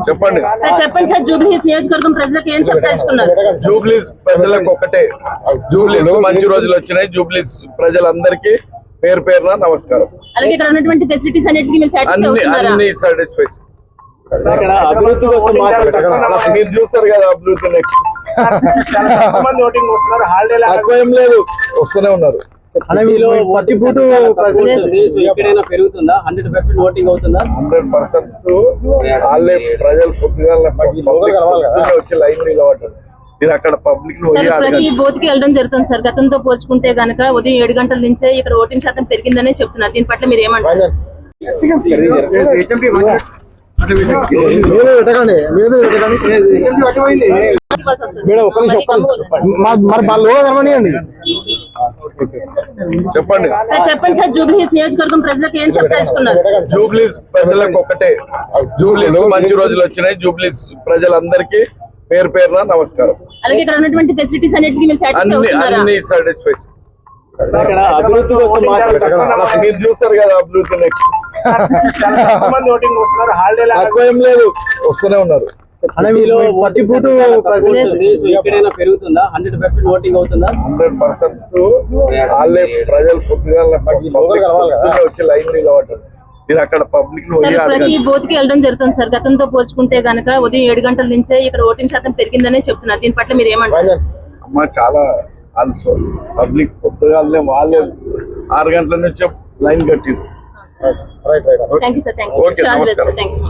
చెప్పండి చెప్పండి సార్. జూబ్లీహిల్స్ నియోజకవర్గం ప్రజలకు ఏం చెప్పదలుచుకున్నారు? జూబ్లీహిల్స్ ప్రజలకు ఒకటే, జూబ్లీహిల్స్ మంచి రోజులు వచ్చినాయి. జూబ్లీహిల్స్ ప్రజలందరికీ పేరు పేరున నమస్కారం. అలాగే ఇక్కడ ఉన్నటువంటి ఫెసిలిటీస్ అన్నిటికీ మీరు సాటిస్ఫై అవుతున్నారా? అన్ని సాటిస్ఫై. మీరు చూస్తారు కదా అభివృద్ధి. నెక్స్ట్ తక్కువ ఏం లేదు, వస్తూనే ఉన్నారు. ఎక్కడైనా పెరుగుతుందా? 100% ఓటింగ్ అవుతుందా? 100% వాళ్ళే ప్రజలు పొద్దుగా వచ్చి లైన్ నిలబడ్డారు. మీరు అక్కడ పబ్లిక్ ప్రతి బూత్ కి వెళ్ళడం జరుగుతుంది సార్. గతంతో పోల్చుకుంటే గనక ఉదయం 7 గంటల నుంచే ఇక్కడ ఓటింగ్ శాతం పెరిగిందనే చెప్తున్నారు. దీని పట్ల మీరు ఏమంటారు? చెప్పండి సార్. చెప్పండి సార్. జూబ్లీహిల్స్ నియోజకవర్గం ప్రజలకు ఏం చెప్పదలుచుకున్నారు? జూబ్లీహిల్స్ ప్రజలకు ఒకటే, జూబ్లీహిల్స్ మంచి రోజులు వచ్చినాయి. జూబ్లీహిల్స్ ప్రజలందరికీ పేరు పేరున నమస్కారం. అలాగే ఇక్కడ ఉన్నటువంటి ఫెసిలిటీస్ అన్నిటికీ మీరు సాటిస్ఫై అవుతున్నారా? అన్ని సాటిస్ఫై. మీరు చూస్తారు కదా అభివృద్ధి. నెక్స్ట్ తక్కువ ఏం లేదు, వస్తూనే ఉన్నారు. ఎక్కడైనా పెరుగుతుందా? 100% ఓటింగ్ అవుతుందా? 100% వాళ్ళే ప్రజలు పొద్దుగా వచ్చి లైన్ నిలబడ్డారు. మీరు అక్కడ పబ్లిక్ ప్రతి బూత్ కి వెళ్ళడం జరుగుతుంది సార్. గతంతో పోల్చుకుంటే గనక ఉదయం 7 గంటల నుంచే ఇక్కడ ఓటింగ్ శాతం పెరిగిందనే చెప్తున్నారు. దీని పట్ల మీరు ఏమంటారు? అమ్మా చాలా ఆల్సో పబ్లిక్ పొద్దుగాలనే వాళ్ళే 6 గంటల నుంచే లైన్ కట్టింది. Thank you sir. Thank you.